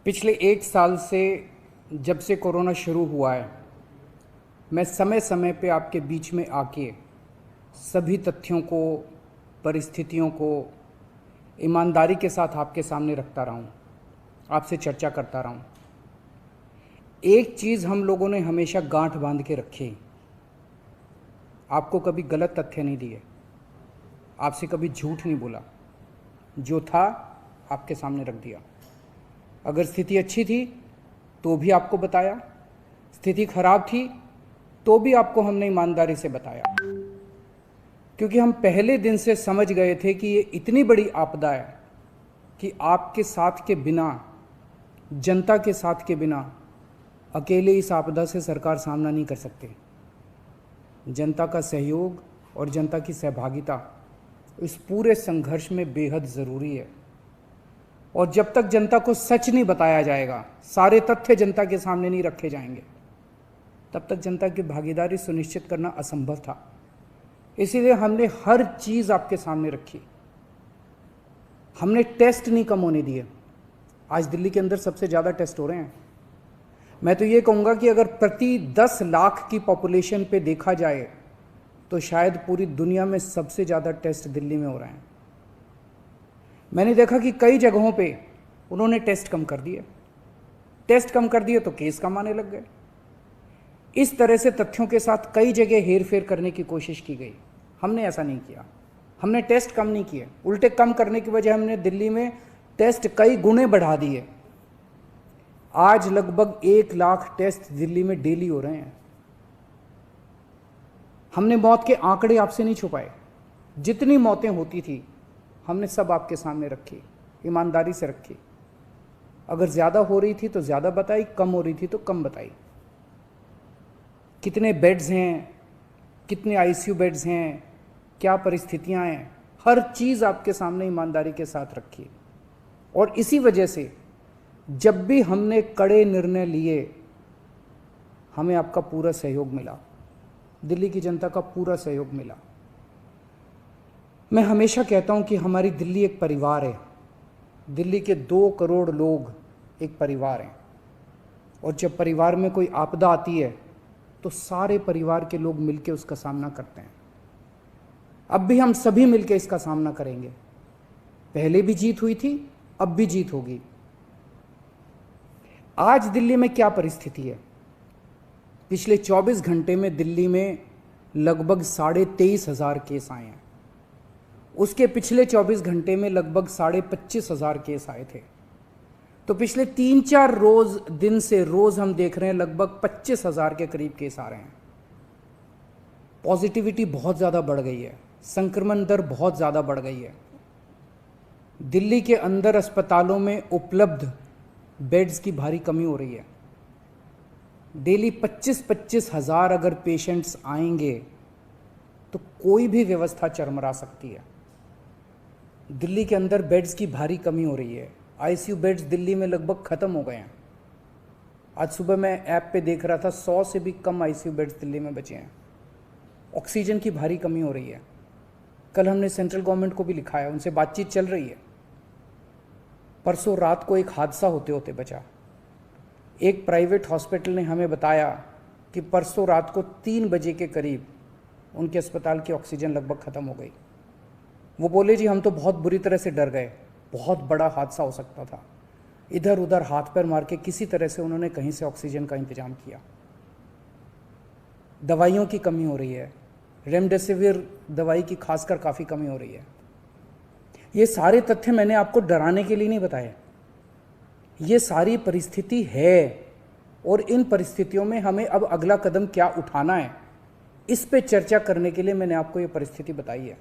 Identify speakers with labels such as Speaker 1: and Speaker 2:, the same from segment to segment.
Speaker 1: पिछले 1 साल से जब से कोरोना शुरू हुआ है, मैं समय समय पे आपके बीच में आके सभी तथ्यों को, परिस्थितियों को ईमानदारी के साथ आपके सामने रखता रहा हूँ, आपसे चर्चा करता रहा हूँ। एक चीज़ हम लोगों ने हमेशा गांठ बांध के रखी, आपको कभी गलत तथ्य नहीं दिए, आपसे कभी झूठ नहीं बोला, जो था आपके सामने रख दिया। अगर स्थिति अच्छी थी तो भी आपको बताया, स्थिति खराब थी तो भी आपको हमने ईमानदारी से बताया, क्योंकि हम पहले दिन से समझ गए थे कि ये इतनी बड़ी आपदा है कि आपके साथ के बिना, जनता के साथ के बिना अकेले इस आपदा से सरकार सामना नहीं कर सकती। जनता का सहयोग और जनता की सहभागिता इस पूरे संघर्ष में बेहद ज़रूरी है। और जब तक जनता को सच नहीं बताया जाएगा, सारे तथ्य जनता के सामने नहीं रखे जाएंगे, तब तक जनता की भागीदारी सुनिश्चित करना असंभव था। इसीलिए हमने हर चीज़ आपके सामने रखी। हमने टेस्ट नहीं कम होने दिए। आज दिल्ली के अंदर सबसे ज़्यादा टेस्ट हो रहे हैं। मैं तो ये कहूँगा कि अगर प्रति 10 लाख की पॉपुलेशन पे देखा जाए तो शायद पूरी दुनिया में सबसे ज़्यादा टेस्ट दिल्ली में हो रहे हैं। मैंने देखा कि कई जगहों पे उन्होंने टेस्ट कम कर दिए। टेस्ट कम कर दिए तो केस कम आने लग गए। इस तरह से तथ्यों के साथ कई जगह हेरफेर करने की कोशिश की गई। हमने ऐसा नहीं किया। हमने टेस्ट कम नहीं किए, उल्टे कम करने की वजह हमने दिल्ली में टेस्ट कई गुने बढ़ा दिए। आज लगभग 1 लाख टेस्ट दिल्ली में डेली हो रहे हैं। हमने मौत के आंकड़े आपसे नहीं छुपाए। जितनी मौतें होती थी हमने सब आपके सामने रखी, ईमानदारी से रखी। अगर ज़्यादा हो रही थी तो ज़्यादा बताई, कम हो रही थी तो कम बताई। कितने बेड्स हैं, कितने आईसीयू बेड्स हैं, क्या परिस्थितियां हैं, हर चीज़ आपके सामने ईमानदारी के साथ रखी। और इसी वजह से जब भी हमने कड़े निर्णय लिए, हमें आपका पूरा सहयोग मिला, दिल्ली की जनता का पूरा सहयोग मिला। मैं हमेशा कहता हूं कि हमारी दिल्ली एक परिवार है। दिल्ली के 2 करोड़ लोग एक परिवार हैं। और जब परिवार में कोई आपदा आती है तो सारे परिवार के लोग मिलकर उसका सामना करते हैं। अब भी हम सभी मिलकर इसका सामना करेंगे। पहले भी जीत हुई थी, अब भी जीत होगी। आज दिल्ली में क्या परिस्थिति है? पिछले 24 घंटे में दिल्ली में लगभग 23,500 केस आए हैं। उसके पिछले 24 घंटे में लगभग 25,500 केस आए थे। तो पिछले 3-4 दिन से रोज हम देख रहे हैं लगभग 25,000 के करीब केस आ रहे हैं। पॉजिटिविटी बहुत ज़्यादा बढ़ गई है, संक्रमण दर बहुत ज़्यादा बढ़ गई है। दिल्ली के अंदर अस्पतालों में उपलब्ध बेड्स की भारी कमी हो रही है। डेली 25-25 हज़ार अगर पेशेंट्स आएंगे तो कोई भी व्यवस्था चरमरा सकती है। दिल्ली के अंदर बेड्स की भारी कमी हो रही है। आईसीयू बेड्स दिल्ली में लगभग ख़त्म हो गए हैं। आज सुबह मैं ऐप पे देख रहा था 100 से भी कम आईसीयू बेड्स दिल्ली में बचे हैं। ऑक्सीजन की भारी कमी हो रही है। कल हमने सेंट्रल गवर्नमेंट को भी लिखा है, उनसे बातचीत चल रही है। परसों रात को एक हादसा होते होते बचा। एक प्राइवेट हॉस्पिटल ने हमें बताया कि परसों रात को 3 बजे के करीब उनके अस्पताल की ऑक्सीजन लगभग ख़त्म हो गई। वो बोले जी हम तो बहुत बुरी तरह से डर गए, बहुत बड़ा हादसा हो सकता था। इधर उधर हाथ पैर मार के किसी तरह से उन्होंने कहीं से ऑक्सीजन का इंतजाम किया। दवाइयों की कमी हो रही है, रेमडेसिविर दवाई की खासकर काफ़ी कमी हो रही है। ये सारे तथ्य मैंने आपको डराने के लिए नहीं बताए। ये सारी परिस्थिति है और इन परिस्थितियों में हमें अब अगला कदम क्या उठाना है, इस पे चर्चा करने के लिए मैंने आपको ये परिस्थिति बताई है।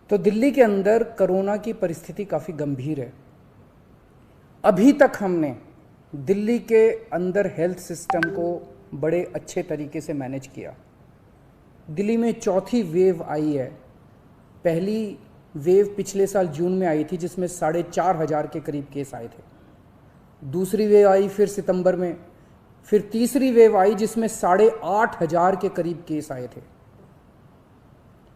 Speaker 1: तो दिल्ली के अंदर कोरोना की परिस्थिति काफ़ी गंभीर है। अभी तक हमने दिल्ली के अंदर हेल्थ सिस्टम को बड़े अच्छे तरीके से मैनेज किया। दिल्ली में चौथी वेव आई है। पहली वेव पिछले साल जून में आई थी जिसमें 4,500 के करीब केस आए थे। दूसरी वेव आई फिर सितंबर में, फिर तीसरी वेव आई जिसमें 8,500 के करीब केस आए थे।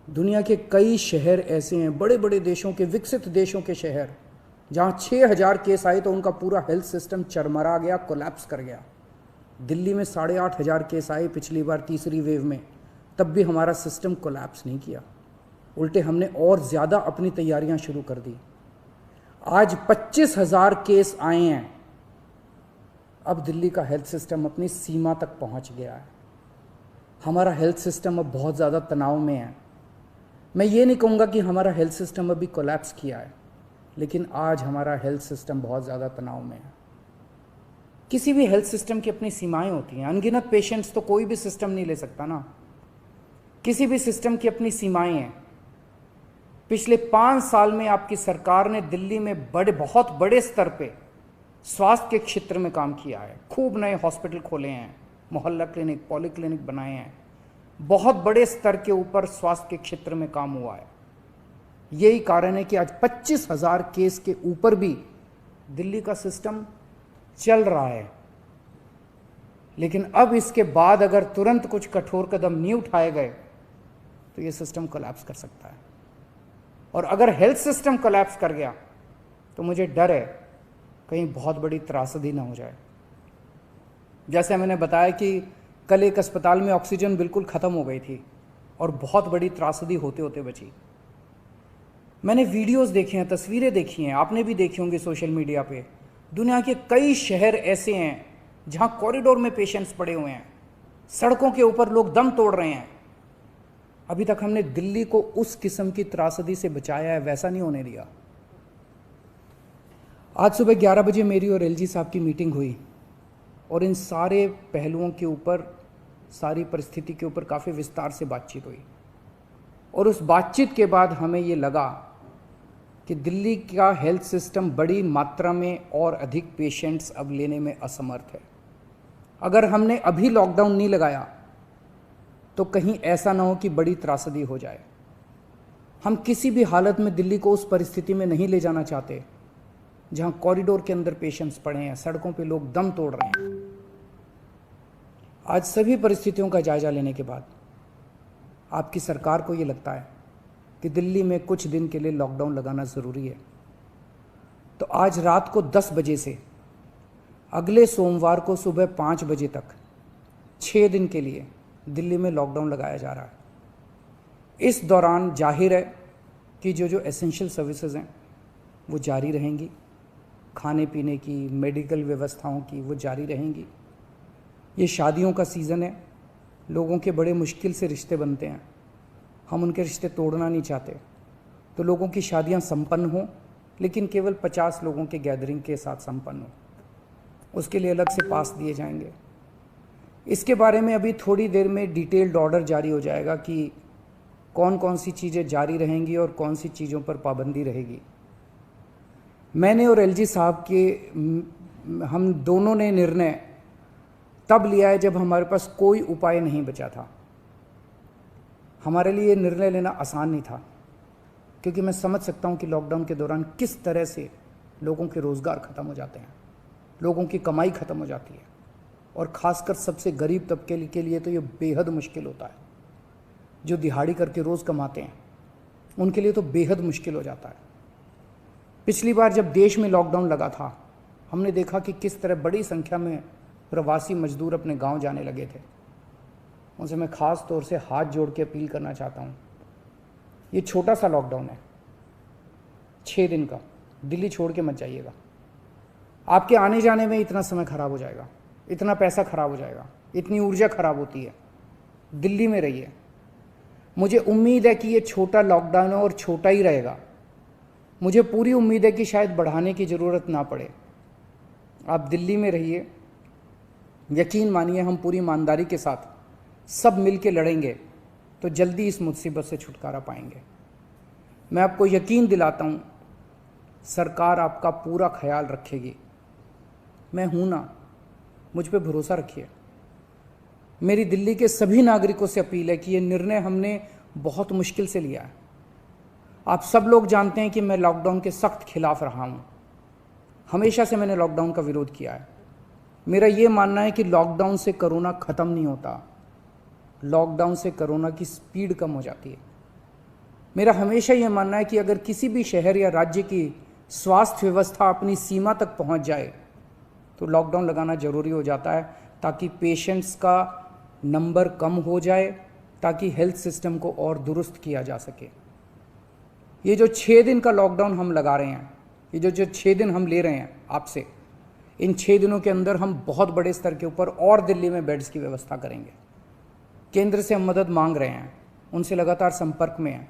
Speaker 1: दुनिया के कई शहर ऐसे हैं, बड़े बड़े देशों के, विकसित देशों के शहर, जहाँ 6,000 केस आए तो उनका पूरा हेल्थ सिस्टम चरमरा गया, कोलैप्स कर गया। दिल्ली में 8,500 केस आए पिछली बार तीसरी वेव में, तब भी हमारा सिस्टम कोलैप्स नहीं किया, उल्टे हमने और ज़्यादा अपनी तैयारियां शुरू कर दी। आज 25,000 केस आए हैं। अब दिल्ली का हेल्थ सिस्टम अपनी सीमा तक पहुंच गया है। हमारा हेल्थ सिस्टम अब बहुत ज़्यादा तनाव में है। मैं ये नहीं कहूँगा कि हमारा हेल्थ सिस्टम अभी कोलैप्स किया है, लेकिन आज हमारा हेल्थ सिस्टम बहुत ज़्यादा तनाव में है। किसी भी हेल्थ सिस्टम की अपनी सीमाएं होती हैं। अनगिनत पेशेंट्स तो कोई भी सिस्टम नहीं ले सकता ना। किसी भी सिस्टम की अपनी सीमाएं हैं। पिछले 5 साल में आपकी सरकार ने दिल्ली में बहुत बड़े स्तर पे स्वास्थ्य के क्षेत्र में काम किया है। खूब नए हॉस्पिटल खोले हैं, मोहल्ला क्लिनिक, पॉलीक्लिनिक बनाए हैं। बहुत बड़े स्तर के ऊपर स्वास्थ्य के क्षेत्र में काम हुआ है। यही कारण है कि आज 25,000 केस के ऊपर भी दिल्ली का सिस्टम चल रहा है। लेकिन अब इसके बाद अगर तुरंत कुछ कठोर कदम नहीं उठाए गए तो ये सिस्टम कोलैप्स कर सकता है। और अगर हेल्थ सिस्टम कोलैप्स कर गया तो मुझे डर है कहीं बहुत बड़ी त्रासदी ना हो जाए। जैसे मैंने बताया कि कल एक अस्पताल में ऑक्सीजन बिल्कुल ख़त्म हो गई थी और बहुत बड़ी त्रासदी होते होते बची। मैंने वीडियोस देखे हैं, तस्वीरें देखी हैं, आपने भी देखी होंगी सोशल मीडिया पे। दुनिया के कई शहर ऐसे हैं जहां कॉरिडोर में पेशेंट्स पड़े हुए हैं, सड़कों के ऊपर लोग दम तोड़ रहे हैं। अभी तक हमने दिल्ली को उस किस्म की त्रासदी से बचाया है, वैसा नहीं होने दिया। आज सुबह 11 बजे मेरी और एलजी साहब की मीटिंग हुई और इन सारे पहलुओं के ऊपर, सारी परिस्थिति के ऊपर काफ़ी विस्तार से बातचीत हुई। और उस बातचीत के बाद हमें ये लगा कि दिल्ली का हेल्थ सिस्टम बड़ी मात्रा में और अधिक पेशेंट्स अब लेने में असमर्थ है। अगर हमने अभी लॉकडाउन नहीं लगाया तो कहीं ऐसा ना हो कि बड़ी त्रासदी हो जाए। हम किसी भी हालत में दिल्ली को उस परिस्थिति में नहीं ले जाना चाहते जहां कॉरिडोर के अंदर पेशेंट्स पड़े हैं, सड़कों पे लोग दम तोड़ रहे हैं। आज सभी परिस्थितियों का जायजा लेने के बाद आपकी सरकार को ये लगता है कि दिल्ली में कुछ दिन के लिए लॉकडाउन लगाना ज़रूरी है। तो आज रात को 10 बजे से अगले सोमवार को सुबह 5 बजे तक 6 दिन के लिए दिल्ली में लॉकडाउन लगाया जा रहा है। इस दौरान जाहिर है कि जो एसेंशियल सर्विसेज हैं वो जारी रहेंगी, खाने पीने की, मेडिकल व्यवस्थाओं की वो जारी रहेंगी। ये शादियों का सीज़न है, लोगों के बड़े मुश्किल से रिश्ते बनते हैं, हम उनके रिश्ते तोड़ना नहीं चाहते। तो लोगों की शादियां संपन्न हों, लेकिन केवल 50 लोगों के गैदरिंग के साथ संपन्न हो। उसके लिए अलग से पास दिए जाएंगे। इसके बारे में अभी थोड़ी देर में डिटेल्ड ऑर्डर जारी हो जाएगा कि कौन कौन सी चीज़ें जारी रहेंगी और कौन सी चीज़ों पर पाबंदी रहेगी। मैंने और एलजी साहब के हम दोनों ने निर्णय तब लिया है जब हमारे पास कोई उपाय नहीं बचा था। हमारे लिए ये निर्णय लेना आसान नहीं था, क्योंकि मैं समझ सकता हूँ कि लॉकडाउन के दौरान किस तरह से लोगों के रोज़गार ख़त्म हो जाते हैं, लोगों की कमाई ख़त्म हो जाती है, और ख़ासकर सबसे गरीब तबके के लिए तो ये बेहद मुश्किल होता है। जो दिहाड़ी करके रोज़ कमाते हैं उनके लिए तो बेहद मुश्किल हो जाता है। पिछली बार जब देश में लॉकडाउन लगा था, हमने देखा कि किस तरह बड़ी संख्या में प्रवासी मजदूर अपने गांव जाने लगे थे। उनसे मैं ख़ास तौर से हाथ जोड़ के अपील करना चाहता हूँ, ये छोटा सा लॉकडाउन है, 6 दिन का, दिल्ली छोड़ के मत जाइएगा। आपके आने जाने में इतना समय खराब हो जाएगा, इतना पैसा खराब हो जाएगा, इतनी ऊर्जा खराब होती है। दिल्ली में रहिए। मुझे उम्मीद है कि ये छोटा लॉकडाउन है और छोटा ही रहेगा। मुझे पूरी उम्मीद है कि शायद बढ़ाने की ज़रूरत ना पड़े। आप दिल्ली में रहिए। यकीन मानिए, हम पूरी ईमानदारी के साथ सब मिल के लड़ेंगे तो जल्दी इस मुसीबत से छुटकारा पाएंगे। मैं आपको यकीन दिलाता हूँ, सरकार आपका पूरा ख्याल रखेगी। मैं हूँ ना, मुझ पे भरोसा रखिए। मेरी दिल्ली के सभी नागरिकों से अपील है कि ये निर्णय हमने बहुत मुश्किल से लिया है। आप सब लोग जानते हैं कि मैं लॉकडाउन के सख्त खिलाफ रहा हूँ। हमेशा से मैंने लॉकडाउन का विरोध किया है। मेरा ये मानना है कि लॉकडाउन से कोरोना ख़त्म नहीं होता, लॉकडाउन से कोरोना की स्पीड कम हो जाती है। मेरा हमेशा ये मानना है कि अगर किसी भी शहर या राज्य की स्वास्थ्य व्यवस्था अपनी सीमा तक पहुंच जाए तो लॉकडाउन लगाना ज़रूरी हो जाता है, ताकि पेशेंट्स का नंबर कम हो जाए, ताकि हेल्थ सिस्टम को और दुरुस्त किया जा सके। ये जो 6 दिन का लॉकडाउन हम लगा रहे हैं, ये जो 6 दिन हम ले रहे हैं आपसे, इन 6 दिनों के अंदर हम बहुत बड़े स्तर के ऊपर और दिल्ली में बेड्स की व्यवस्था करेंगे। केंद्र से हम मदद मांग रहे हैं, उनसे लगातार संपर्क में हैं।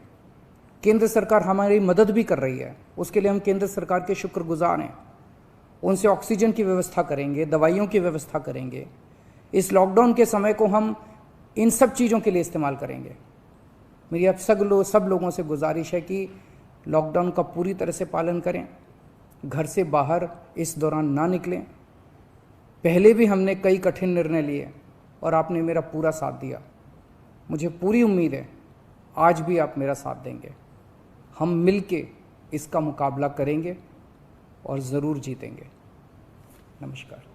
Speaker 1: केंद्र सरकार हमारी मदद भी कर रही है, उसके लिए हम केंद्र सरकार के शुक्रगुजार हैं। उनसे ऑक्सीजन की व्यवस्था करेंगे, दवाइयों की व्यवस्था करेंगे। इस लॉकडाउन के समय को हम इन सब चीज़ों के लिए इस्तेमाल करेंगे। मेरी अब सब लोगों से गुजारिश है कि लॉकडाउन का पूरी तरह से पालन करें, घर से बाहर इस दौरान ना निकलें। पहले भी हमने कई कठिन निर्णय लिए और आपने मेरा पूरा साथ दिया। मुझे पूरी उम्मीद है आज भी आप मेरा साथ देंगे। हम मिलके इसका मुकाबला करेंगे और ज़रूर जीतेंगे। नमस्कार।